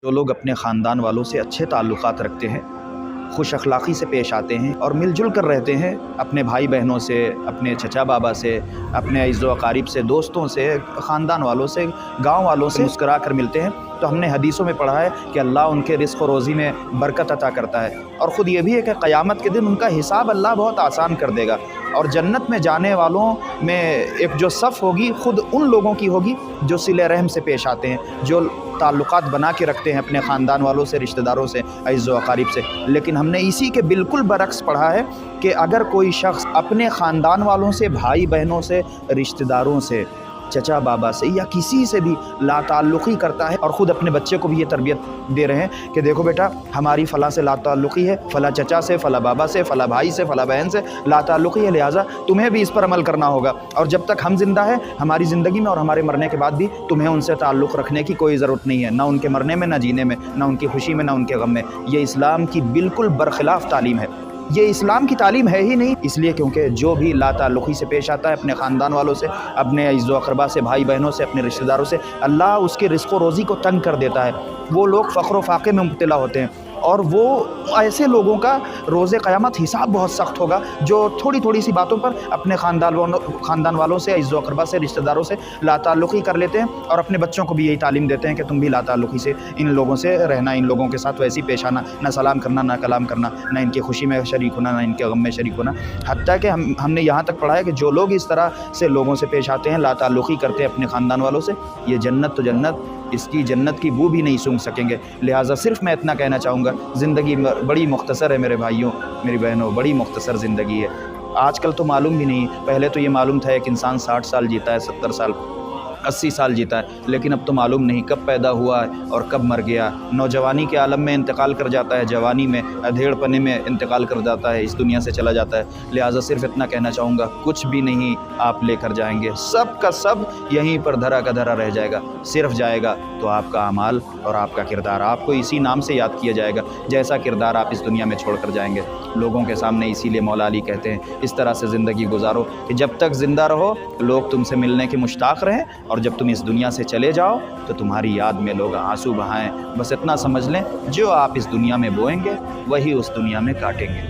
جو لوگ اپنے خاندان والوں سے اچھے تعلقات رکھتے ہیں، خوش اخلاقی سے پیش آتے ہیں اور مل جل کر رہتے ہیں، اپنے بھائی بہنوں سے، اپنے چچا بابا سے، اپنے عزیز و اقارب سے، دوستوں سے، خاندان والوں سے، گاؤں والوں سے مسکرا کر ملتے ہیں، تو ہم نے حدیثوں میں پڑھا ہے کہ اللہ ان کے رزق و روزی میں برکت عطا کرتا ہے، اور خود یہ بھی ہے کہ قیامت کے دن ان کا حساب اللہ بہت آسان کر دے گا، اور جنت میں جانے والوں میں ایک جو صف ہوگی خود ان لوگوں کی ہوگی جو صلہ رحم سے پیش آتے ہیں، جو تعلقات بنا کے رکھتے ہیں اپنے خاندان والوں سے، رشتہ داروں سے، عزیز و اقارب سے۔ لیکن ہم نے اسی کے بالکل برعکس پڑھا ہے کہ اگر کوئی شخص اپنے خاندان والوں سے، بھائی بہنوں سے، رشتہ داروں سے، چچا بابا سے یا کسی سے بھی لا تعلقی کرتا ہے، اور خود اپنے بچے کو بھی یہ تربیت دے رہے ہیں کہ دیکھو بیٹا ہماری فلاں سے لا تعلقی ہے، فلاں چچا سے، فلاں بابا سے، فلاں بھائی سے، فلاں بہن سے لا تعلقی ہے، لہٰذا تمہیں بھی اس پر عمل کرنا ہوگا، اور جب تک ہم زندہ ہیں ہماری زندگی میں اور ہمارے مرنے کے بعد بھی تمہیں ان سے تعلق رکھنے کی کوئی ضرورت نہیں ہے، نہ ان کے مرنے میں، نہ جینے میں، نہ ان کی خوشی میں، نہ ان کے غم میں۔ یہ اسلام کی بالکل برخلاف تعلیم ہے، یہ اسلام کی تعلیم ہے ہی نہیں، اس لیے کیونکہ جو بھی لا تعلقی سے پیش آتا ہے اپنے خاندان والوں سے، اپنے عزیز و اقربا سے، بھائی بہنوں سے، اپنے رشتہ داروں سے، اللہ اس کے رزق و روزی کو تنگ کر دیتا ہے، وہ لوگ فقر و فاقے میں مبتلا ہوتے ہیں، اور وہ ایسے لوگوں کا روز قیامت حساب بہت سخت ہوگا جو تھوڑی تھوڑی سی باتوں پر اپنے خاندان والوں سے، عزیز و اقربا سے، رشتہ داروں سے لا تعلقی کر لیتے ہیں، اور اپنے بچوں کو بھی یہی تعلیم دیتے ہیں کہ تم بھی لا تعلقی سے ان لوگوں سے رہنا، ان لوگوں کے ساتھ ویسی پیش آنا، نہ سلام کرنا، نہ کلام کرنا، نہ ان کی خوشی میں شریک ہونا، نہ ان کے غم میں شریک ہونا۔ حتیٰ کہ ہم نے یہاں تک پڑھا ہے کہ جو لوگ اس طرح سے لوگوں سے پیش آتے ہیں، لا تعلقی کرتے ہیں اپنے خاندان والوں سے، یہ جنت تو جنت، اس کی جنت کی بو بھی نہیں سونگھ سکیں گے۔ لہٰذا صرف میں اتنا کہنا چاہوں گا، زندگی بڑی مختصر ہے میرے بھائیوں، میری بہنوں، بڑی مختصر زندگی ہے۔ آج کل تو معلوم بھی نہیں، پہلے تو یہ معلوم تھا ایک انسان 60 سال جیتا ہے، 70 سال، 80 سال جیتا ہے، لیکن اب تو معلوم نہیں کب پیدا ہوا ہے اور کب مر گیا۔ نوجوانی کے عالم میں انتقال کر جاتا ہے، جوانی میں، ادھیڑ پنے میں انتقال کر جاتا ہے، اس دنیا سے چلا جاتا ہے۔ لہٰذا صرف اتنا کہنا چاہوں گا، کچھ بھی نہیں آپ لے کر جائیں گے، سب کا سب یہیں پر دھرا کا دھرا رہ جائے گا، صرف جائے گا تو آپ کا اعمال اور آپ کا کردار، آپ کو اسی نام سے یاد کیا جائے گا جیسا کردار آپ اس دنیا میں چھوڑ کر جائیں گے لوگوں کے سامنے۔ اسی لیے مولا علی کہتے ہیں اس طرح سے زندگی گزارو کہ جب تک زندہ رہو لوگ تم سے ملنے کے مشتاق رہیں، اور جب تم اس دنیا سے چلے جاؤ تو تمہاری یاد میں لوگ آنسو بہائیں۔ بس اتنا سمجھ لیں، جو آپ اس دنیا میں بوئیں گے وہی اس دنیا میں کاٹیں گے۔